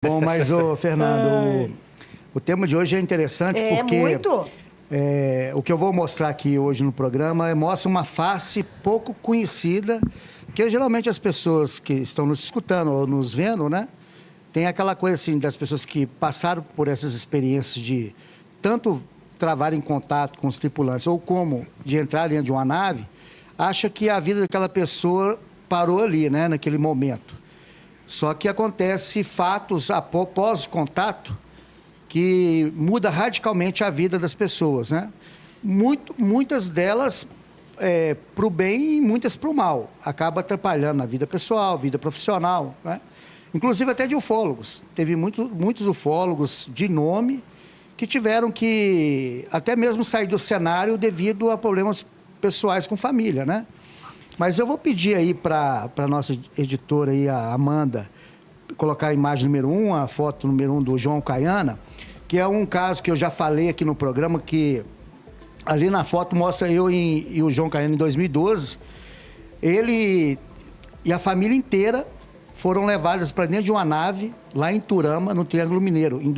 Bom, mas, Fernando, o tema de hoje é interessante porque... muito. O que eu vou mostrar aqui hoje no programa mostra uma face pouco conhecida, que geralmente as pessoas que estão nos escutando ou nos vendo, né? Tem aquela coisa assim das pessoas que passaram por essas experiências de tanto travar em contato com os tripulantes ou como de entrar dentro de uma nave, acha que a vida daquela pessoa parou ali, né? Naquele momento. Só que acontece fatos após o contato que muda radicalmente a vida das pessoas, né? Muitas delas para o bem e muitas para o mal. Acaba atrapalhando na vida pessoal, vida profissional, né? Inclusive até de ufólogos. Teve muitos ufólogos de nome que tiveram que até mesmo sair do cenário devido a problemas pessoais com família, né? Mas eu vou pedir aí para a nossa editora, aí, a Amanda, colocar a imagem número 1, a foto número 1 do João Caiana, que é um caso que eu já falei aqui no programa, que ali na foto mostra eu e o João Caiana em 2012. Ele e a família inteira foram levadas para dentro de uma nave, lá em Turama, no Triângulo Mineiro, no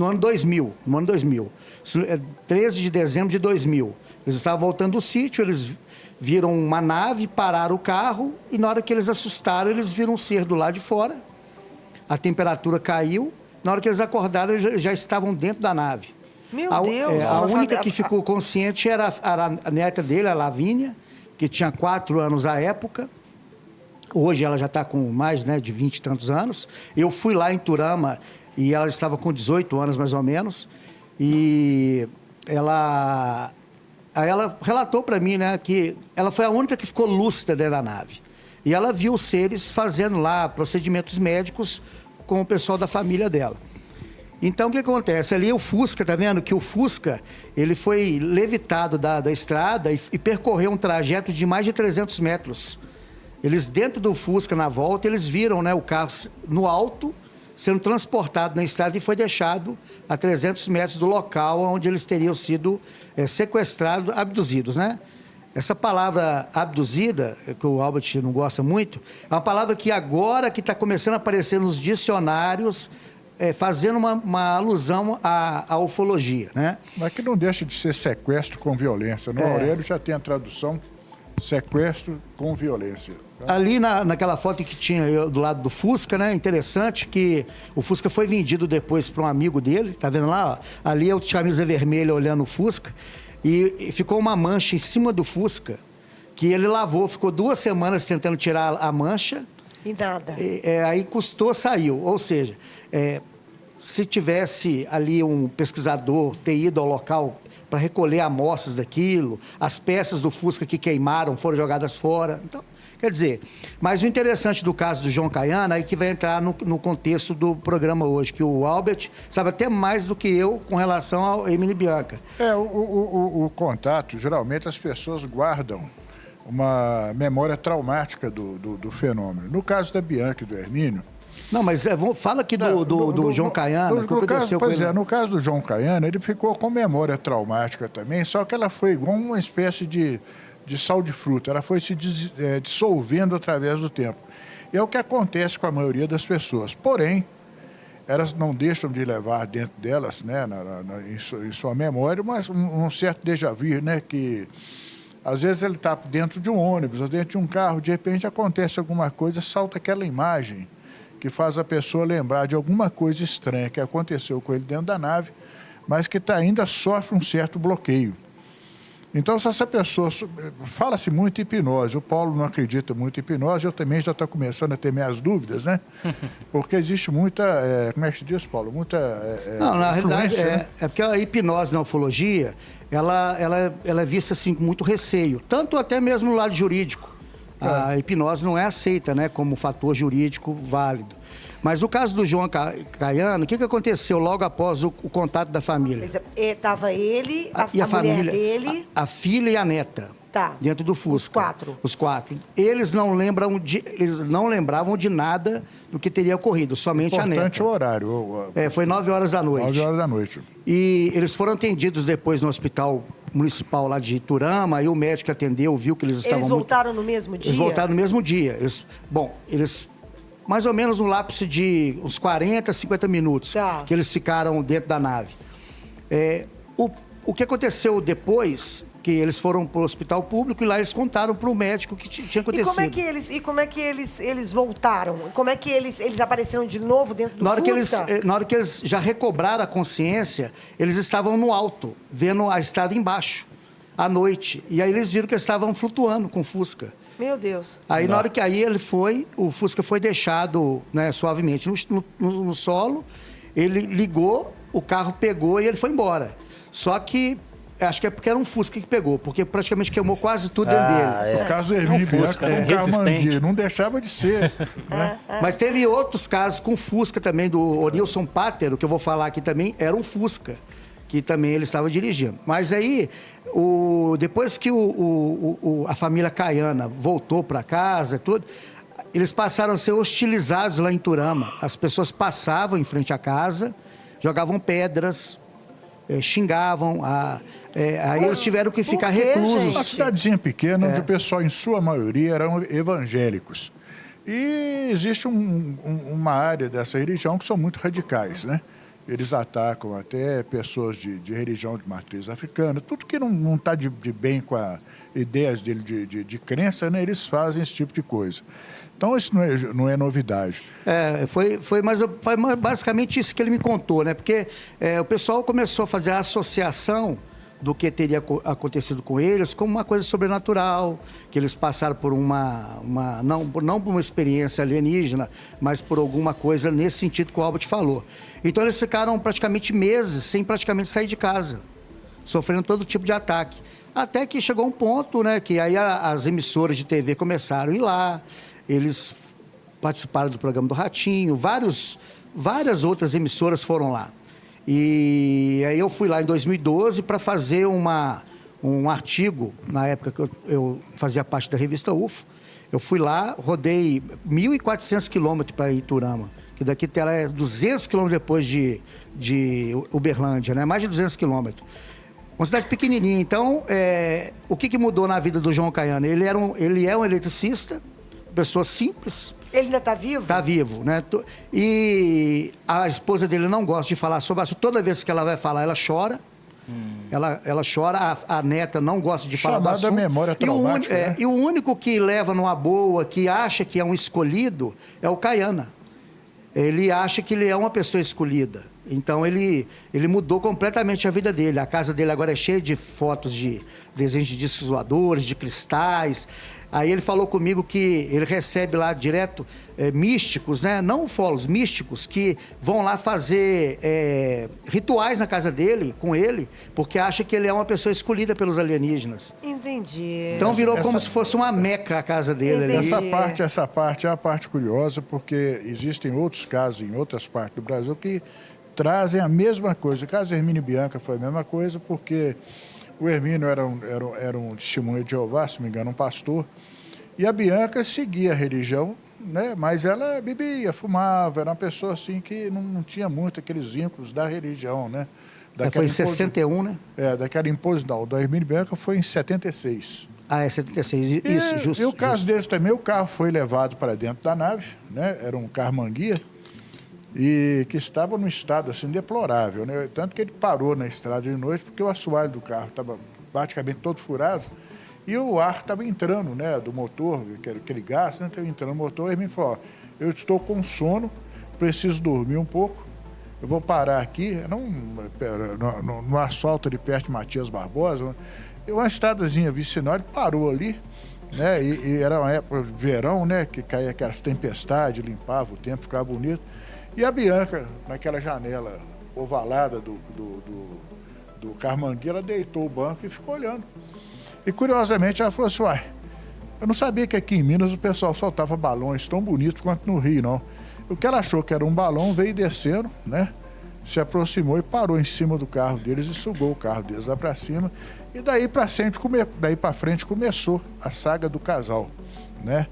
ano 2000. 13 de dezembro de 2000. Eles estavam voltando do sítio, eles viram uma nave, pararam o carro e na hora que eles assustaram, eles viram um ser do lado de fora. A temperatura caiu. Na hora que eles acordaram, eles já estavam dentro da nave. Meu Deus! A única que ficou consciente era a neta dele, a Lavínia, que tinha 4 anos à época. Hoje ela já está com mais, né, de 20 e tantos anos. Eu fui lá em Turama e ela estava com 18 anos, mais ou menos. E ela relatou para mim, né, que ela foi a única que ficou lúcida dentro da nave. E ela viu os seres fazendo lá procedimentos médicos com o pessoal da família dela. Então, o que acontece? Ali o Fusca, tá vendo? Que o Fusca, ele foi levitado da estrada e percorreu um trajeto de mais de 300 metros. Eles, dentro do Fusca, na volta, eles viram, né, o carro no alto, sendo transportado na estrada e foi deixado a 300 metros do local onde eles teriam sido sequestrados, abduzidos, né? Essa palavra abduzida, que o Albert não gosta muito, é uma palavra que agora que está começando a aparecer nos dicionários, fazendo uma alusão à ufologia, né? Mas que não deixa de ser sequestro com violência. No Aurélio já tem a tradução sequestro com violência. Ali naquela foto que tinha do lado do Fusca, né? Interessante que o Fusca foi vendido depois para um amigo dele, tá vendo lá? Ó? Ali é o de camisa vermelha olhando o Fusca e ficou uma mancha em cima do Fusca que ele lavou, ficou 2 semanas tentando tirar a mancha. E nada. Aí custou, saiu. Ou seja, se tivesse ali um pesquisador ter ido ao local para recolher amostras daquilo, as peças do Fusca que queimaram foram jogadas fora. Então, quer dizer, mas o interessante do caso do João Caiana é que vai entrar no contexto do programa hoje, que o Albert sabe até mais do que eu com relação ao Emílio Bianca. O contato, geralmente as pessoas guardam uma memória traumática do fenômeno. No caso da Bianca e do Hermínio... Não, mas fala aqui do João Caiana, o que aconteceu com ele. No caso do João Caiana, ele ficou com memória traumática também, só que ela foi igual uma espécie de sal de fruta, ela foi se dissolvendo através do tempo. E é o que acontece com a maioria das pessoas. Porém, elas não deixam de levar dentro delas, né, em sua memória, mas um certo déjà vu, né, que às vezes ele está dentro de um ônibus, ou dentro de um carro, de repente acontece alguma coisa, salta aquela imagem que faz a pessoa lembrar de alguma coisa estranha que aconteceu com ele dentro da nave, mas que ainda sofre um certo bloqueio. Então, se essa pessoa... Fala-se muito em hipnose. O Paulo não acredita muito em hipnose. Eu também já estou começando a ter minhas dúvidas, né? Porque existe muita... como é que se diz, Paulo? Muita... não, na realidade, né? é porque a hipnose na ufologia, ela é vista assim com muito receio. Tanto até mesmo no lado jurídico. A hipnose não é aceita, né, como fator jurídico válido. Mas no caso do João Caiano, o que aconteceu logo após o contato da família? Estava ele, a mulher família, dele... A filha e a neta, dentro do Fusca. Os quatro. Eles não lembravam de nada do que teria ocorrido, somente a neta. Importante o horário. Foi 9 horas da noite. 9 horas da noite. E eles foram atendidos depois no hospital municipal lá de Iturama, aí o médico atendeu, viu que eles estavam... Eles voltaram no mesmo dia? Eles voltaram no mesmo dia. Eles mais ou menos um lapso de uns 40, 50 minutos Tá. que eles ficaram dentro da nave. O que aconteceu depois, que eles foram para o hospital público e lá eles contaram para o médico o que tinha acontecido. E como é que eles voltaram? Como é que eles apareceram de novo dentro do Na hora Fusca? na hora que eles já recobraram a consciência, eles estavam no alto, vendo a estrada embaixo, à noite. E aí eles viram que eles estavam flutuando com o Fusca. Meu Deus. Aí na hora que o Fusca foi deixado, né, suavemente no solo, ele ligou, o carro pegou e ele foi embora. Só que acho que é porque era um Fusca que pegou, porque praticamente queimou quase tudo dentro dele. O caso do Hermínio Bianca foi um carro mangueiro, não deixava de ser. Né? Mas teve outros casos com Fusca também, do Orilson Pátero, que eu vou falar aqui também, era um Fusca, que também ele estava dirigindo. Mas aí, depois que a família Caiana voltou para casa, tudo, eles passaram a ser hostilizados lá em Iturama. As pessoas passavam em frente à casa, jogavam pedras, xingavam, aí eles tiveram que ficar reclusos. Uma cidadezinha pequena, onde o pessoal, em sua maioria, eram evangélicos. E existe uma área dessa religião que são muito radicais, né? Eles atacam até pessoas de religião de matriz africana, tudo que não está de bem com as ideias dele de crença, né? Eles fazem esse tipo de coisa. Então, isso não é novidade. Foi basicamente isso que ele me contou, né? Porque o pessoal começou a fazer a associação do que teria acontecido com eles como uma coisa sobrenatural, que eles passaram por não por uma experiência alienígena, mas por alguma coisa nesse sentido que o Albert falou. Então, eles ficaram praticamente meses sem praticamente sair de casa, sofrendo todo tipo de ataque. Até que chegou um ponto, né, que aí as emissoras de TV começaram a ir lá. Eles participaram do programa do Ratinho, várias outras emissoras foram lá. E aí eu fui lá em 2012 para fazer um artigo, na época que eu fazia parte da revista UFO. Eu fui lá, rodei 1.400 quilômetros para Iturama, que daqui é 200 quilômetros depois de Uberlândia, né? Mais de 200 quilômetros. Uma cidade pequenininha. Então, o que mudou na vida do João Caiana? Ele é um eletricista, pessoa simples. Ele ainda está vivo? Está vivo, né? E a esposa dele não gosta de falar sobre isso. Toda vez que ela vai falar, ela chora. Ela chora, a neta não gosta de falar do assunto. Chamada memória traumática, né? E o único que leva numa boa, que acha que é um escolhido, é o Caiana. Ele acha que ele é uma pessoa escolhida. Então, ele mudou completamente a vida dele. A casa dele agora é cheia de fotos de desenhos de discos voadores, de cristais. Aí ele falou comigo que ele recebe lá direto místicos, né? Não ufólogos, místicos, que vão lá fazer rituais na casa dele, com ele, porque acha que ele é uma pessoa escolhida pelos alienígenas. Entendi. Então virou como se fosse uma meca a casa dele ali. Essa parte é a parte curiosa, porque existem outros casos em outras partes do Brasil que trazem a mesma coisa. O caso do Hermínio Bianca foi a mesma coisa, porque o Hermínio era um testemunho de Jeová, se não me engano, um pastor, e a Bianca seguia a religião, né? Mas ela bebia, fumava, era uma pessoa assim que não tinha muito aqueles vínculos da religião, né? Foi em 61, né? Daquela imposição. O do Hermínio Bianca foi em 76. É 76, isso, justo. E o caso deles também, o carro foi levado para dentro da nave, né? Era um carro manguia, e que estava num estado assim deplorável, né? Tanto que ele parou na estrada de noite porque o assoalho do carro estava praticamente todo furado e o ar estava entrando, né, do motor, aquele gás, né, estava entrando no motor. E ele me falou: eu estou com sono, preciso dormir um pouco, eu vou parar aqui, no asfalto ali perto de Matias Barbosa, né? E uma estradazinha vicinal, ele parou ali, né? E era uma época de verão, né, que caía aquelas tempestades, limpava o tempo, ficava bonito. E a Bianca, naquela janela ovalada do Carmangui, ela deitou o banco e ficou olhando. E, curiosamente, ela falou assim: uai, eu não sabia que aqui em Minas o pessoal soltava balões tão bonitos quanto no Rio, não. O que ela achou que era um balão, veio descendo, né? Se aproximou e parou em cima do carro deles e sugou o carro deles lá para cima. E daí para frente começou a saga do casal, né?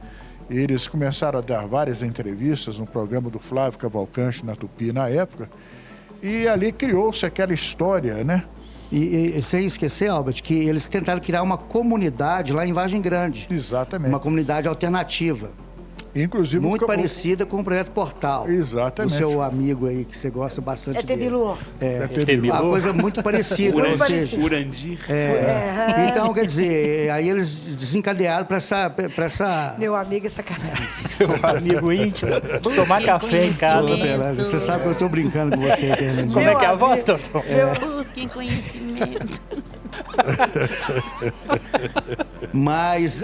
Eles começaram a dar várias entrevistas no programa do Flávio Cavalcante, na Tupi, na época, e ali criou-se aquela história, né? E sem esquecer, Albert, que eles tentaram criar uma comunidade lá em Vargem Grande. Exatamente. Uma comunidade alternativa. Inclusive, muito parecida com o projeto Portal. Exatamente. O seu amigo aí, que você gosta bastante É dele. Tebilu. Uma coisa muito parecida. Ou seja, Urandir. então, quer dizer, aí eles desencadearam para essa... Meu amigo é sacanagem. Seu amigo íntimo, de tomar café em casa. Ô, Fernanda, você sabe que eu estou brincando com você, Fernanda. Como é que é a voz, Totó? Busquem conhecimento. Mas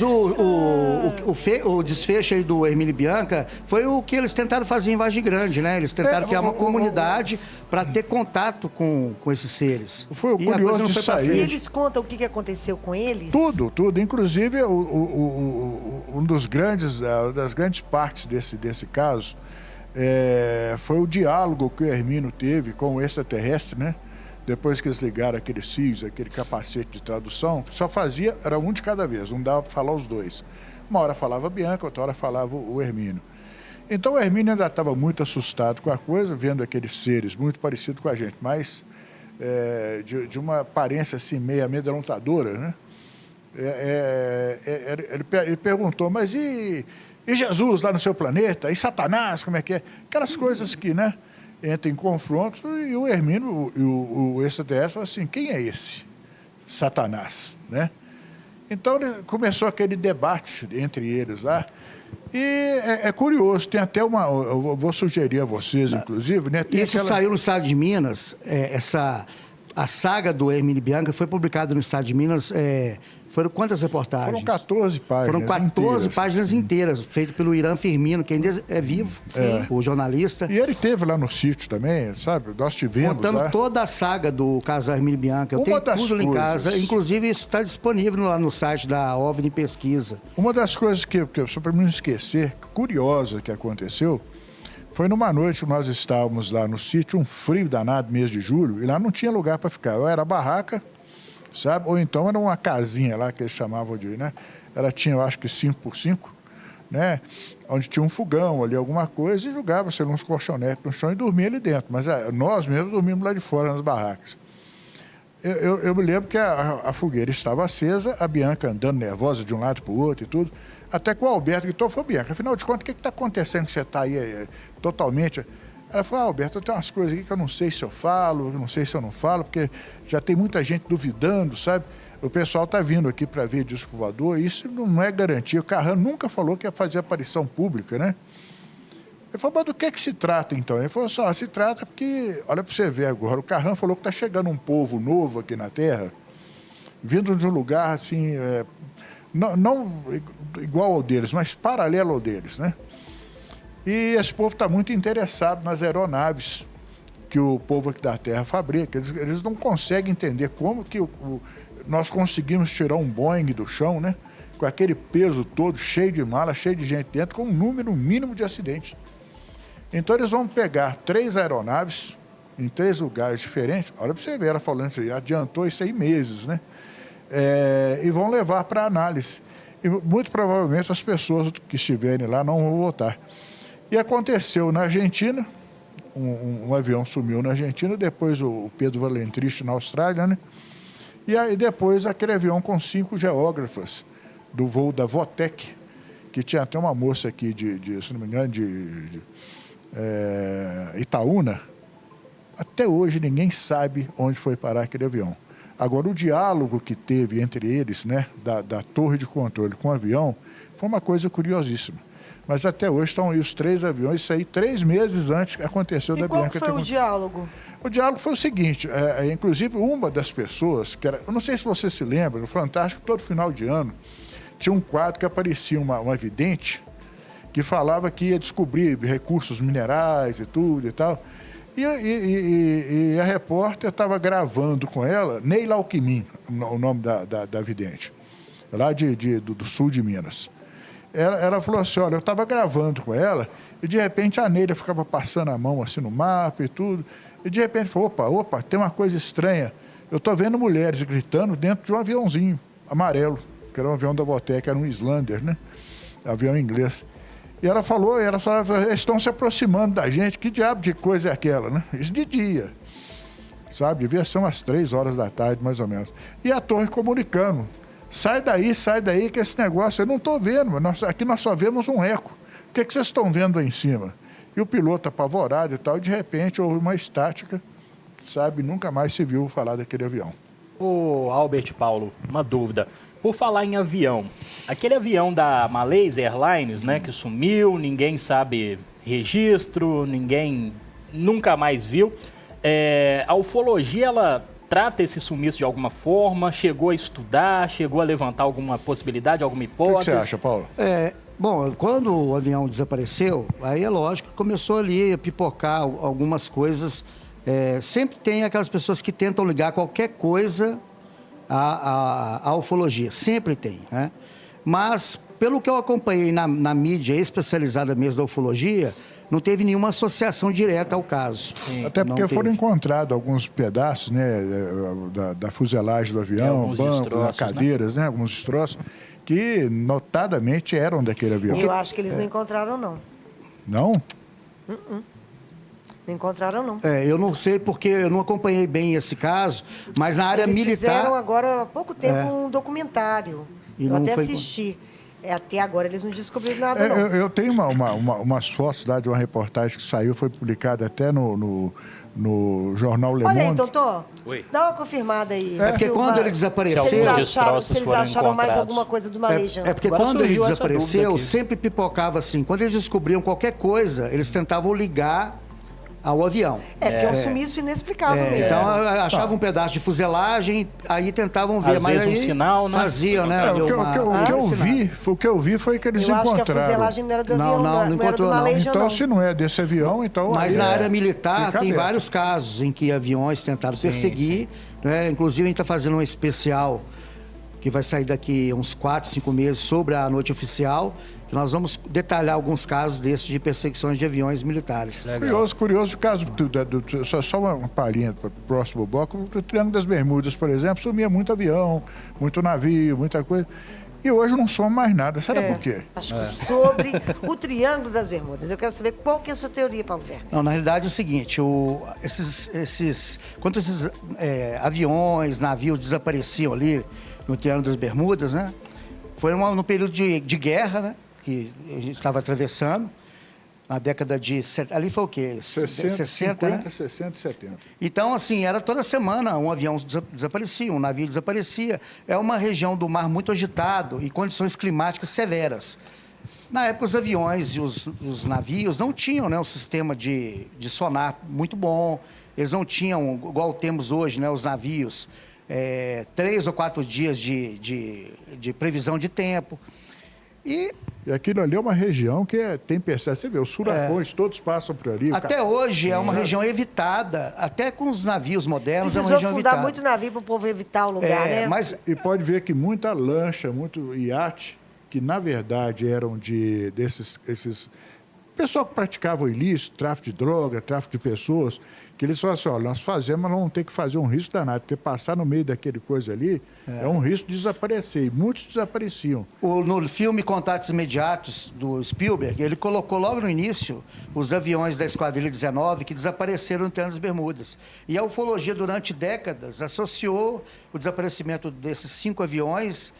o desfecho aí do Hermínio e Bianca foi o que eles tentaram fazer em Vargem Grande, né? Eles tentaram criar uma comunidade para ter contato com esses seres. Foi o E a coisa curioso não de foi pra sair. E frente. eles contam o que aconteceu com eles? Tudo. Inclusive, das grandes partes desse caso foi o diálogo que o Hermínio teve com o extraterrestre, né? Depois que eles ligaram aqueles fios, aquele capacete de tradução, só era um de cada vez, não dava para falar os dois. Uma hora falava a Bianca, outra hora falava o Hermínio. Então o Hermínio ainda estava muito assustado com a coisa, vendo aqueles seres muito parecidos com a gente, mas de uma aparência assim meio amedrontadora, né? Ele perguntou, mas e Jesus lá no seu planeta? E Satanás, como é que é? Aquelas coisas que, né? Entra em confronto, e o Hermínio, o extraterrestre, falou assim, quem é esse Satanás, né? Então começou aquele debate entre eles lá, e é curioso, tem até eu vou sugerir a vocês, inclusive, né? Isso saiu no Estado de Minas, a saga do Hermínio e Bianca foi publicada no Estado de Minas, foram quantas reportagens? Foram 14 páginas. Foram 14 inteiras. páginas inteiras, feito pelo Irã Firmino, que ainda é vivo, o jornalista. E ele teve lá no sítio também, sabe? Nós tivemos Contando lá. toda a saga do casal Hermínio e Bianca. Eu tenho tudo lá em casa. Inclusive, isso está disponível lá no site da OVNI Pesquisa. Uma das coisas que só para não esquecer, curiosa que aconteceu, foi numa noite que nós estávamos lá no sítio, um frio danado, mês de julho, e lá não tinha lugar para ficar. Ou era barraca, sabe? Ou então era uma casinha lá que eles chamavam de, né? Ela tinha, eu acho que 5x5, né? Onde tinha um fogão ali, alguma coisa, e jogava-se uns colchonetes no chão e dormia ali dentro. Mas nós mesmos dormíamos lá de fora, nas barracas. Eu me lembro que a fogueira estava acesa, a Bianca andando nervosa de um lado para o outro e tudo, até que o Alberto gritou, falou, Bianca, afinal de contas, o que está acontecendo que você está aí totalmente... Ela falou, Alberto, tem umas coisas aqui que eu não sei se eu falo, não sei se eu não falo, porque já tem muita gente duvidando, sabe? O pessoal está vindo aqui para ver disco voador, isso não é garantia. O Carrano nunca falou que ia fazer aparição pública, né? Ele falou, mas do que se trata, então? Ele falou, só se trata porque, olha para você ver agora, o Carrano falou que está chegando um povo novo aqui na Terra, vindo de um lugar, assim, não igual ao deles, mas paralelo ao deles, né? E esse povo está muito interessado nas aeronaves que o povo aqui da Terra fabrica. Eles não conseguem entender como que nós conseguimos tirar um Boeing do chão, né? Com aquele peso todo, cheio de mala, cheio de gente dentro, com um número mínimo de acidentes. Então eles vão pegar 3 aeronaves em 3 lugares diferentes. Olha para você ver, ela falando isso aí, adiantou isso aí meses, né? E vão levar para análise. E muito provavelmente as pessoas que estiverem lá não vão votar. E aconteceu na Argentina, um avião sumiu na Argentina, depois o Pedro Valentriste na Austrália, né? E aí depois aquele avião com 5 geógrafas do voo da Votec, que tinha até uma moça aqui se não me engano, de Itaúna. Até hoje ninguém sabe onde foi parar aquele avião. Agora, o diálogo que teve entre eles, né, da torre de controle com o avião, foi uma coisa curiosíssima. Mas até hoje estão aí os 3 aviões, isso aí 3 meses antes que aconteceu da Bianca. E qual foi o diálogo? O diálogo foi o seguinte, inclusive uma das pessoas, eu não sei se você se lembra, no Fantástico, todo final de ano, tinha um quadro que aparecia uma vidente que falava que ia descobrir recursos minerais e tudo e tal. E a repórter estava gravando com ela, Neila Alckmin, o nome da vidente, lá do sul de Minas. Ela falou assim, olha, eu estava gravando com ela e de repente a Neila ficava passando a mão assim no mapa e tudo. E de repente falou, opa, tem uma coisa estranha. Eu estou vendo mulheres gritando dentro de um aviãozinho amarelo, que era um avião da Votec, era um Islander, né? Avião inglês. E ela falou, eles estão se aproximando da gente, que diabo de coisa é aquela, né? Isso de dia, sabe? Devia ser umas 3 horas da tarde, mais ou menos. E a torre comunicando sai daí, que esse negócio eu não estou vendo, aqui nós só vemos um eco. O que vocês estão vendo aí em cima? E o piloto apavorado e tal, de repente houve uma estática, sabe, nunca mais se viu falar daquele avião. Ô, Albert Paulo, uma dúvida. Por falar em avião, aquele avião da Malaysia Airlines, né, que sumiu, ninguém sabe registro, ninguém nunca mais viu. A ufologia, ela trata esse sumiço de alguma forma? Chegou a estudar? Chegou a levantar alguma possibilidade, alguma O que hipótese? você acha, Paulo? Bom, quando o avião desapareceu, aí é lógico que começou ali a pipocar algumas coisas. Sempre tem aquelas pessoas que tentam ligar qualquer coisa à ufologia, sempre tem, né? Mas, pelo que eu acompanhei na mídia especializada mesmo da ufologia, não teve nenhuma associação direta ao caso. Até porque foram encontrados alguns pedaços, né, da fuselagem do avião, bancos, cadeiras, né, alguns destroços, que notadamente eram daquele avião. Eu acho que eles não encontraram, não. Não? Não encontraram, não. Eu não sei porque eu não acompanhei bem esse caso, mas na área Eles militar... fizeram agora, há pouco tempo, um documentário. E eu não até foi... assisti. Até agora eles não descobriram nada, não. Eu tenho umas fotos lá de uma reportagem que saiu, foi publicada até no jornal Le Monde. Olha aí, doutor. Oi. Dá uma confirmada aí. porque quando ele Se desapareceu... eles acharam mais alguma coisa do Malaysia. Porque Agora quando ele surgiu essa desapareceu, dúvida aqui. sempre pipocava assim. Quando eles descobriam qualquer coisa, eles tentavam ligar ao avião. Porque é um sumiço inexplicável mesmo. Então, achavam um pedaço de fuselagem, aí tentavam ver. Às mas vezes aí um sinal, né? faziam, né? O que eu vi foi que eles Eu acho que a encontraram. fuselagem não era do avião, Não era do encontrou, não. Malaysia, Então, não. se não é desse avião, então... Mas aí na área militar fica tem aberto. vários casos em que aviões tentaram perseguir. Né? Inclusive, a gente está fazendo um especial que vai sair daqui uns 4, 5 meses sobre a noite oficial. Que nós vamos detalhar alguns casos desses de perseguições de aviões militares. Curioso o caso, só uma palhinha para o próximo bloco, o Triângulo das Bermudas, por exemplo, sumia muito avião, muito navio, muita coisa. E hoje não soma mais nada. Será por quê? Acho que sobre o Triângulo das Bermudas. Eu quero saber qual que é a sua teoria, Paulo Werner. Não, na realidade é o seguinte, quando esses aviões, navios desapareciam ali no Triângulo das Bermudas, né? Foi no período de guerra, né? Que a gente estava atravessando, na década de... Ali foi o quê? 60, 50, 50, né? 60 e 70. Então, assim, era toda semana um avião desaparecia, um navio desaparecia. É uma região do mar muito agitado e condições climáticas severas. Na época, os aviões e os navios não tinham, né, um sistema de sonar muito bom. Eles não tinham, igual temos hoje, né, os navios, 3 ou 4 dias de previsão de tempo. E aquilo ali é uma região que tem tempestade. Você vê, os furacões todos passam por ali. até hoje é uma região evitada, até com os navios modernos é uma Precisou região fundar evitada. muito navio para o povo evitar o lugar, né? Mas E pode ver que muita lancha, muito iate, que na verdade eram esses pessoal que praticava o ilícito, tráfico de droga, tráfico de pessoas, que eles falaram assim, olha, nós fazemos, mas não vamos ter que fazer um risco danado, porque passar no meio daquele coisa ali é um risco de desaparecer, e muitos desapareciam. no filme Contatos Imediatos, do Spielberg, ele colocou logo no início os aviões da Esquadrilha 19 que desapareceram no Triângulo das Bermudas. E a ufologia, durante décadas, associou o desaparecimento desses 5 aviões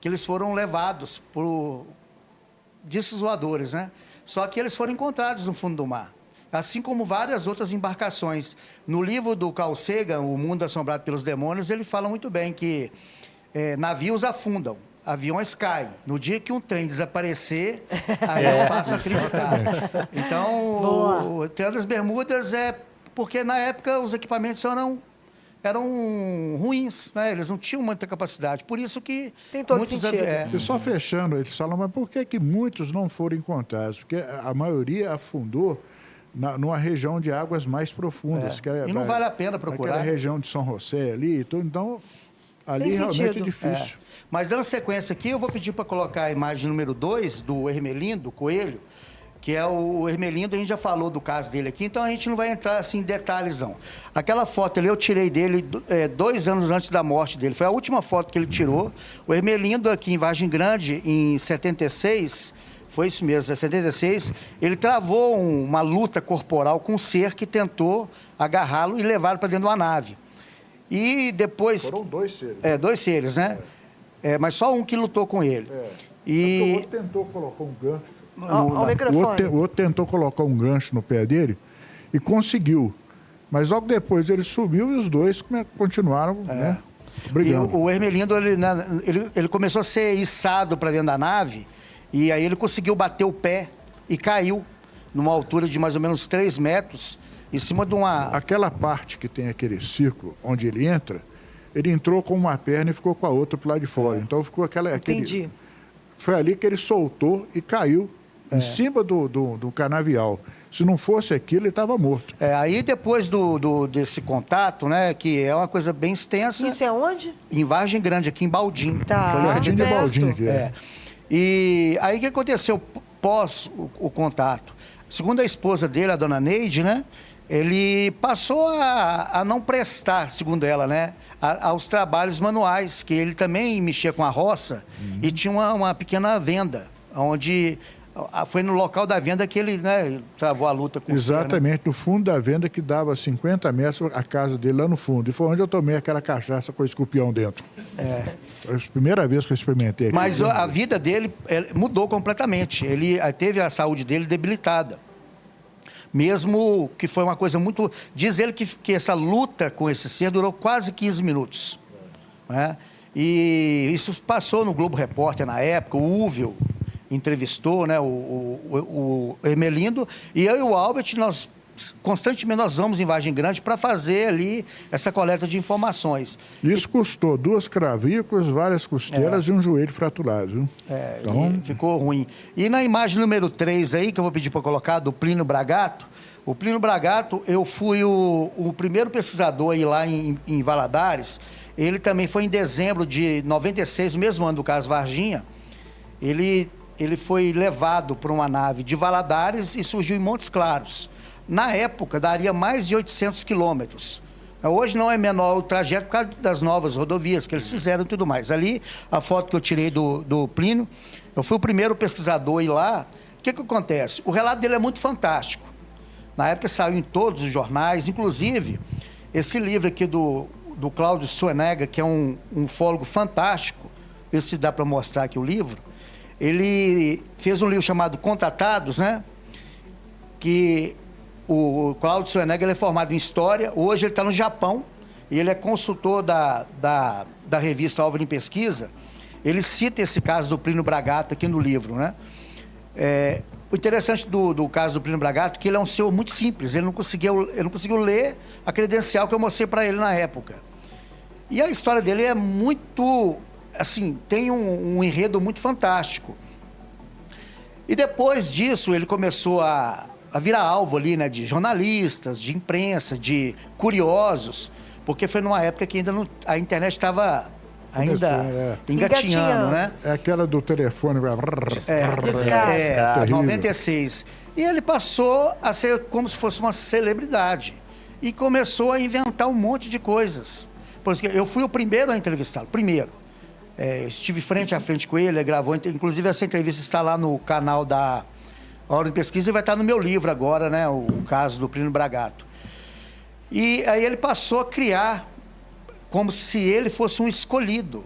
que eles foram levados por discos voadores, né? Só que eles foram encontrados no fundo do mar, assim como várias outras embarcações. No livro do Carl Sagan, O Mundo Assombrado pelos Demônios, ele fala muito bem que navios afundam, aviões caem. No dia que um trem desaparecer, aí eu passo a acreditar. Então, o Triângulo das Bermudas porque na época os equipamentos eram ruins, né? Eles não tinham muita capacidade. Por isso que Tem todo muitos sentido. E só fechando, eles falam, mas por que muitos não foram encontrados? Porque a maioria afundou numa região de águas mais profundas. Que e não vale a pena procurar. Aquela região de São José ali e tudo. Então, ali Tem realmente sentido. é difícil. Mas dando sequência aqui, eu vou pedir para colocar a imagem número 2 do Hermelindo, do Coelho, que é o Hermelindo. A gente já falou do caso dele aqui, então a gente não vai entrar assim em detalhes, não. Aquela foto ali eu tirei dele 2 anos antes da morte dele. Foi a última foto que ele tirou. O Hermelindo, aqui em Vargem Grande, em 76, foi isso mesmo, em 76, ele travou uma luta corporal com um ser que tentou agarrá-lo e levá-lo para dentro de uma nave. E depois... Foram 2 seres. 2 seres, né? mas só um que lutou com ele. O E outro tentou colocar um gancho. Ao microfone. O outro tentou colocar um gancho no pé dele e conseguiu. Mas logo depois ele subiu e os dois continuaram, né, E brigando. o Hermelindo, ele começou a ser içado para dentro da nave, e aí ele conseguiu bater o pé e caiu numa altura de mais ou menos 3 metros, em cima de uma... Aquela parte que tem aquele círculo onde ele entra, ele entrou com uma perna e ficou com a outra pro lado de fora. Então ficou Entendi. Foi ali que ele soltou e caiu em cima do canavial. Se não fosse aquilo, ele estava morto. Aí depois desse contato, né, que é uma coisa bem extensa... Isso é onde? Em Vargem Grande, aqui em Baldim. Tá. Foi em Jardim de 77. Baldinho, que é. E aí o que aconteceu pós o contato? Segundo a esposa dele, a dona Neide, né? Ele passou a não prestar, segundo ela, né? Aos trabalhos manuais, que ele também mexia com a roça e tinha uma pequena venda, onde foi no local da venda que ele, né, travou a luta com o Cera, né? Exatamente, no fundo da venda que dava 50 metros a casa dele lá no fundo. E foi onde eu tomei aquela cachaça com o escorpião dentro. Foi a primeira vez que eu experimentei aquilo. Mas a vida dele mudou completamente. Ele teve a saúde dele debilitada. Mesmo que foi uma coisa muito... Diz ele que essa luta com esse ser durou quase 15 minutos. Né? E isso passou no Globo Repórter na época, o Úvio entrevistou, né, o Hermelindo, e eu e o Albert, constantemente nós vamos em Vargem Grande para fazer ali essa coleta de informações. Isso custou 2 cravículas, várias costelas e um joelho fraturado. Viu? E ficou ruim. E na imagem número 3 aí, que eu vou pedir para colocar, do Plínio Bragato, o Plínio Bragato, eu fui o primeiro pesquisador aí lá em Valadares. Ele também foi em dezembro de 96, o mesmo ano do caso Varginha. Ele foi levado para uma nave de Valadares e surgiu em Montes Claros. Na época, daria mais de 800 quilômetros. Hoje não é menor o trajeto por causa das novas rodovias que eles fizeram e tudo mais. Ali, a foto que eu tirei do Plínio, eu fui o primeiro pesquisador a ir lá. O que acontece? O relato dele é muito fantástico. Na época saiu em todos os jornais, inclusive esse livro aqui do Cláudio Suenega, que é um ufólogo fantástico, ver se dá para mostrar aqui o livro. Ele fez um livro chamado Contatados, né? Que o Cláudio Suenega, ele é formado em História, hoje ele está no Japão, e ele é consultor da revista Álvaro em Pesquisa. Ele cita esse caso do Plínio Bragato aqui no livro, né? O interessante do caso do Plínio Bragato é que ele é um senhor muito simples, ele não conseguiu ler a credencial que eu mostrei para ele na época. E a história dele é muito, assim, tem um enredo muito fantástico. E depois disso ele começou a virar alvo ali, né, de jornalistas, de imprensa, de curiosos, porque foi numa época que ainda a internet estava ainda engatinhando, né? É aquela do telefone. Discado. 96. E ele passou a ser como se fosse uma celebridade. E começou a inventar um monte de coisas. Por isso que eu fui o primeiro a entrevistá-lo. Primeiro. Estive frente a frente com ele, gravou. Inclusive, essa entrevista está lá no canal da Hora de Pesquisa e vai estar no meu livro agora, né? O caso do Plínio Bragato. E aí ele passou a criar como se ele fosse um escolhido,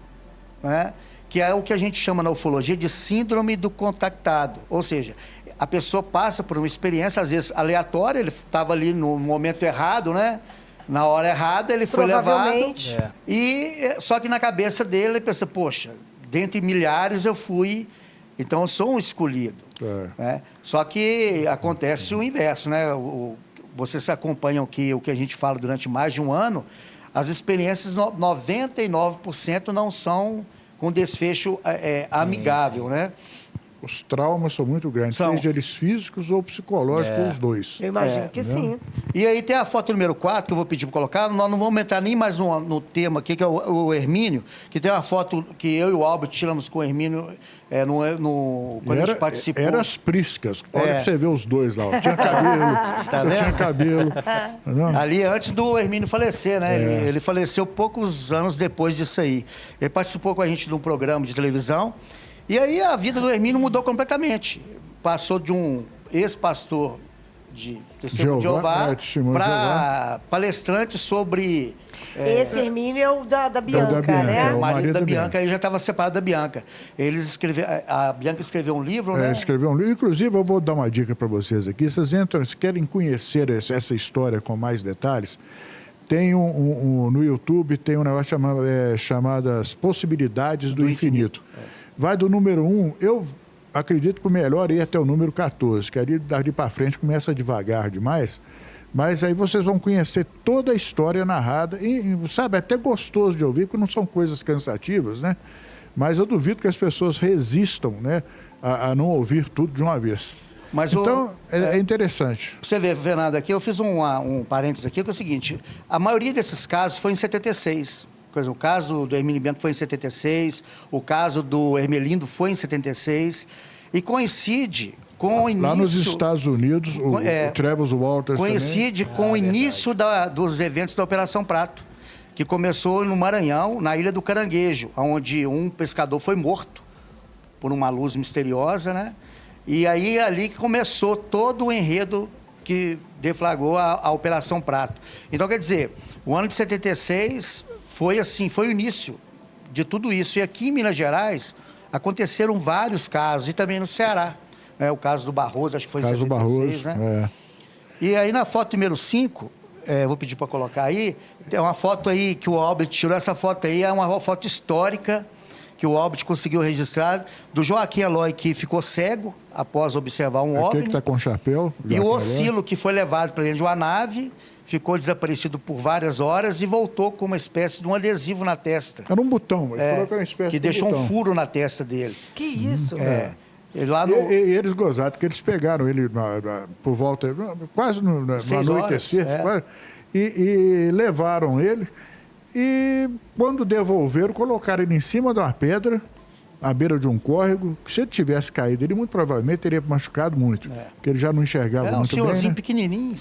né? Que é o que a gente chama na ufologia de síndrome do contactado. Ou seja, a pessoa passa por uma experiência, às vezes, aleatória, ele estava ali no momento errado, né? Na hora errada, ele foi levado. Só que na cabeça dele, ele pensa, poxa, dentre milhares eu fui, então eu sou um escolhido. Né? Só que acontece o inverso, né? Vocês acompanham aqui o que a gente fala durante mais de um ano, as experiências, 99% não são com desfecho amigável, né? Os traumas são muito grandes, seja eles físicos ou psicológicos, os dois. Eu imagino que sim. E aí tem a foto número 4, que eu vou pedir para colocar. Nós não vamos entrar nem mais no tema aqui, que é o Hermínio, que tem uma foto que eu e o Albert tiramos com o Hermínio quando a gente participou. Era as priscas. Olha para você ver os dois lá. Ó. Tinha cabelo, tinha cabelo. Ali antes do Hermínio falecer, né? Ele faleceu poucos anos depois disso aí. Ele participou com a gente de um programa de televisão. E aí a vida do Hermínio mudou completamente. Passou de um ex-pastor de Testemunho de Jeová para palestrante sobre... Esse Hermínio é o da Bianca, Bianca, né? O marido da Bianca, ele já estava separado da Bianca. A Bianca escreveu um livro, né? Escreveu um livro. Inclusive, eu vou dar uma dica para vocês aqui. Vocês entram, se querem conhecer essa história com mais detalhes, tem no YouTube, tem um negócio chamado As Possibilidades do Infinito. Vai do número 1, eu acredito que o melhor é ir até o número 14, que ali dali para frente começa devagar demais. Mas aí vocês vão conhecer toda a história narrada e, sabe, é até gostoso de ouvir, porque não são coisas cansativas, né? Mas eu duvido que as pessoas resistam, né, a não ouvir tudo de uma vez. Mas então, é interessante. Você vê, Fernando, aqui eu fiz um parênteses aqui, que é o seguinte, a maioria desses casos foi em 76. Por exemplo, o caso do Hermínio Bianco foi em 76, o caso do Hermelindo foi em 76, e coincide com o início... Lá nos Estados Unidos, o Travis Walters coincide também. com o início dos eventos da Operação Prato, que começou no Maranhão, na Ilha do Caranguejo, onde um pescador foi morto por uma luz misteriosa, né? E aí ali que começou todo o enredo que deflagrou a Operação Prato. Então, quer dizer, o ano de 76 foi assim, foi o início de tudo isso. E aqui em Minas Gerais aconteceram vários casos, e também no Ceará. Né? O caso do Barroso, acho que foi em 76, Barroso, né? E aí na foto número 5, vou pedir para colocar aí, tem uma foto aí que o Albert tirou. Essa foto aí é uma foto histórica que o Albert conseguiu registrar, do Joaquim Eloy, que ficou cego após observar um OVNI. Aquele que está com chapéu. E o Ocilo, que foi levado para dentro de uma nave, ficou desaparecido por várias horas e voltou com uma espécie de um adesivo na testa. Era um botão, ele falou que era uma espécie que de deixou botão. um furo na testa dele. Que isso? E eles gozaram, porque eles pegaram ele por volta, quase no anoitecer, e levaram ele. E quando devolveram, colocaram ele em cima de uma pedra, à beira de um córrego, que se ele tivesse caído, ele muito provavelmente teria machucado muito, porque ele já não enxergava muito bem. Um senhorzinho né? pequenininho.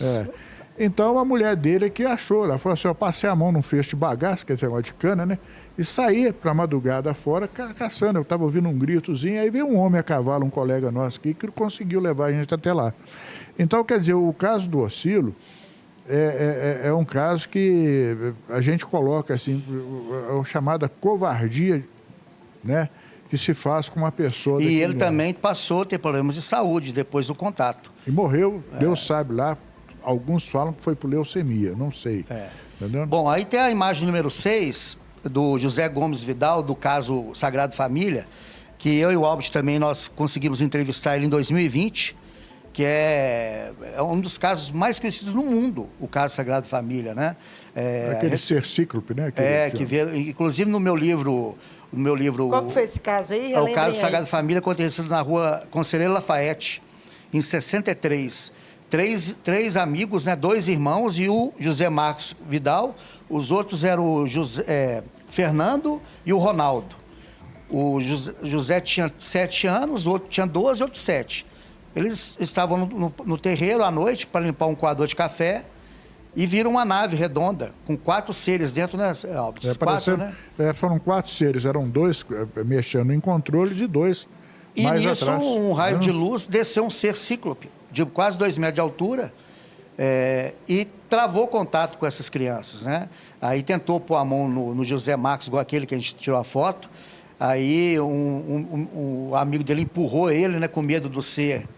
Então a mulher dele que achou, ela falou assim, eu passei a mão num feixe de bagaço, que é esse negócio de cana, né? E saía para madrugada fora caçando. Eu estava ouvindo um gritozinho, aí veio um homem a cavalo, um colega nosso aqui, que conseguiu levar a gente até lá. Então, quer dizer, o caso do Ocilo é um caso que a gente coloca assim, a chamada covardia, né? Que se faz com uma pessoa... E ele também passou a ter problemas de saúde depois do contato. E morreu, Deus sabe lá, alguns falam que foi por leucemia, não sei. Entendeu? Bom, aí tem a imagem número 6, do José Gomes Vidal, do caso Sagrado Família, que eu e o Albert também nós conseguimos entrevistar ele em 2020, que é um dos casos mais conhecidos no mundo, o caso Sagrado Família, né? Aquele ser cíclope, né? Que vê, inclusive no meu livro... Qual que foi esse caso aí? É o caso Sagrado Família, acontecido na rua Conselheiro Lafayette, em 63. Três amigos, né? 2 irmãos e o José Marcos Vidal. Os outros eram o Fernando e o Ronaldo. O José tinha 7 anos, o outro tinha 12 e o outro 7. Eles estavam no terreiro à noite para limpar um coador de café e viram uma nave redonda com 4 seres dentro, né, Albert? 4, né? Foram 4 seres, eram 2 mexendo em controles e 2 mais nisso, atrás. Um raio de luz desceu um ser cíclope, de quase 2 metros de altura, e travou contato com essas crianças, né? Aí tentou pôr a mão no José Marcos, igual aquele que a gente tirou a foto. Aí um amigo dele empurrou ele, né, com medo do ser.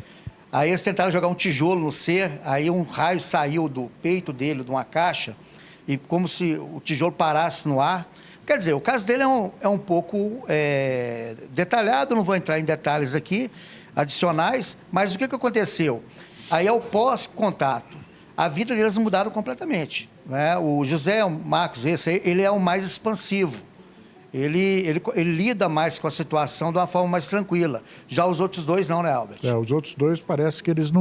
Aí eles tentaram jogar um tijolo no ser, aí um raio saiu do peito dele, de uma caixa, e como se o tijolo parasse no ar. Quer dizer, o caso dele é um pouco detalhado, não vou entrar em detalhes aqui, adicionais, mas o que aconteceu? Aí é o pós-contato. A vida deles mudaram completamente, né? O José Marcos, ele é o mais expansivo. Ele lida mais com a situação de uma forma mais tranquila. Já os outros 2 não, né, Albert? Os outros 2 parece que eles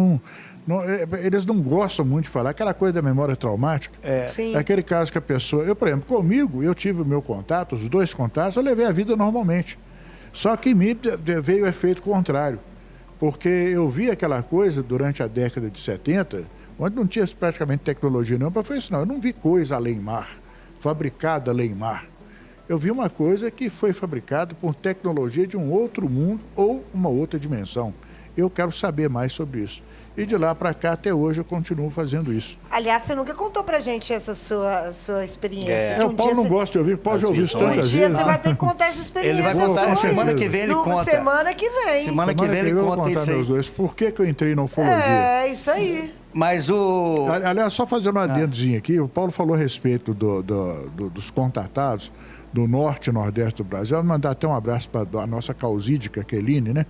eles não gostam muito de falar. Aquela coisa da memória traumática. Sim. É aquele caso que a pessoa... por exemplo, comigo, eu tive o meu contato, os 2 contatos, eu levei a vida normalmente. Só que em mim veio o efeito contrário. Porque eu vi aquela coisa durante a década de 70, onde não tinha praticamente tecnologia nenhuma, foi isso não. Eu não vi coisa além mar, fabricada além mar. Eu vi uma coisa que foi fabricada por tecnologia de um outro mundo ou uma outra dimensão. Eu quero saber mais sobre isso. E de lá para cá, até hoje, eu continuo fazendo isso. Aliás, você nunca contou pra gente essa sua experiência. É. Que O Paulo não gosta de ouvir, pode As ouvir isso visões. tantas Um dia vezes. você vai ter que contar essa experiência. Ele vai contar, sua semana aí. que vem ele conta. Semana que vem. Semana que vem ele eu vou conta contar isso meus aí. dois. Por que eu entrei na ufologia? É, isso aí. Mas o... Aliás, só fazendo um adendozinho aqui, o Paulo falou a respeito dos contatados do norte e nordeste do Brasil. Eu vou mandar até um abraço para a nossa causídica, Keline, né?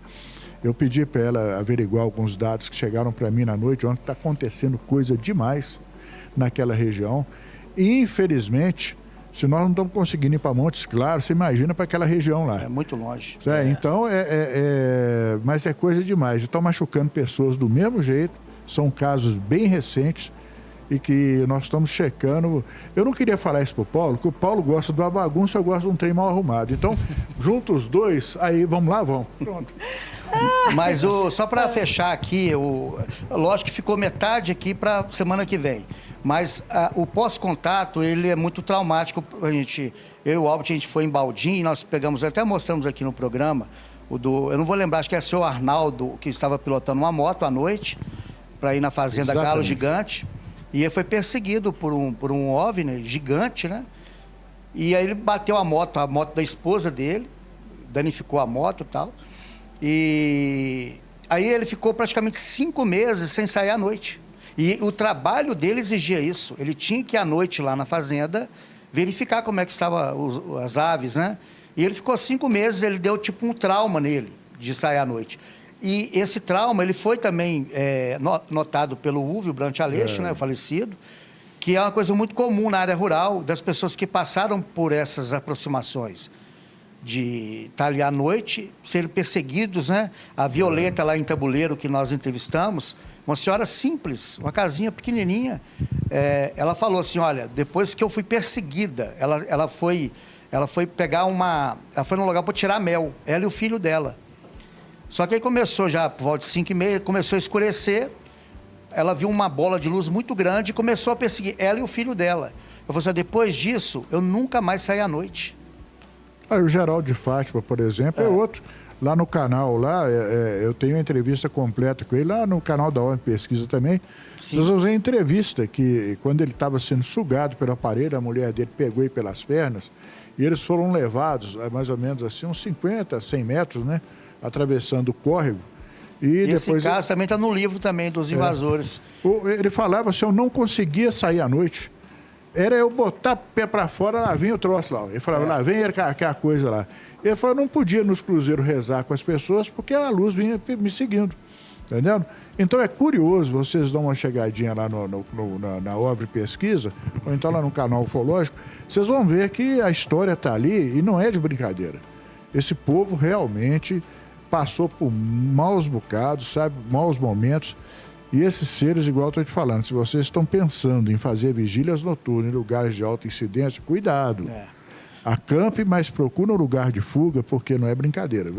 Eu pedi para ela averiguar alguns dados que chegaram para mim na noite, onde está acontecendo coisa demais naquela região. E, infelizmente, se nós não estamos conseguindo ir para Montes Claros, você imagina para aquela região lá. É muito longe. Então, mas é coisa demais. Estão machucando pessoas do mesmo jeito, são casos bem recentes e que nós estamos checando. Eu não queria falar isso para o Paulo, porque o Paulo gosta de uma bagunça, eu gosto de um trem mal arrumado. Então, junto os dois, aí vamos lá, vamos. Pronto. Mas só para fechar aqui, lógico que ficou metade aqui para semana que vem. Mas o pós-contato, ele é muito traumático. Eu e o Albert, a gente foi em Baldim, nós pegamos, até mostramos aqui no programa, eu não vou lembrar, acho que é o senhor Arnaldo, que estava pilotando uma moto à noite, para ir na fazenda Exatamente. Galo Gigante. E ele foi perseguido por um OVNI gigante, né? E aí ele bateu a moto da esposa dele, danificou a moto e tal. E aí ele ficou praticamente 5 meses sem sair à noite. E o trabalho dele exigia isso. Ele tinha que ir à noite lá na fazenda verificar como é que estavam as aves, né? E ele ficou 5 meses, ele deu tipo um trauma nele de sair à noite. E esse trauma, ele foi também notado pelo Uwe Brant Aleixo, né, o falecido, que é uma coisa muito comum na área rural, das pessoas que passaram por essas aproximações, de estar ali à noite, serem perseguidos, né? A Violeta, lá em Tabuleiro, que nós entrevistamos, uma senhora simples, uma casinha pequenininha, ela falou assim, olha, depois que eu fui perseguida, ela foi pegar ela foi num lugar para tirar mel, ela e o filho dela. Só que aí começou já, por volta de 5h30, começou a escurecer, ela viu uma bola de luz muito grande e começou a perseguir ela e o filho dela. Eu falei assim, depois disso, eu nunca mais saí à noite. Aí o Geraldo de Fátima, por exemplo, é outro. Lá no canal, eu tenho uma entrevista completa com ele, lá no canal da ONG Pesquisa também. Sim. Nós vamos ver a entrevista que, quando ele estava sendo sugado pelo aparelho, a mulher dele pegou ele pelas pernas, e eles foram levados, mais ou menos assim, uns 50, 100 metros, né? Atravessando o córrego. E Esse depois caso também está no livro também dos invasores. Ele falava assim, eu não conseguia sair à noite. Era eu botar o pé para fora, lá vinha o troço lá. Ele falava, lá vem aquela coisa lá. Ele falou, eu não podia nos cruzeiros rezar com as pessoas, porque a luz vinha me seguindo. Entendendo? Então é curioso, vocês dão uma chegadinha lá na Obra Pesquisa, ou então lá no canal ufológico, vocês vão ver que a história está ali e não é de brincadeira. Esse povo realmente passou por maus bocados, sabe, maus momentos. E esses seres, igual eu estou te falando, se vocês estão pensando em fazer vigílias noturnas em lugares de alta incidência, cuidado. Acampe, mas procure um lugar de fuga, porque não é brincadeira, viu?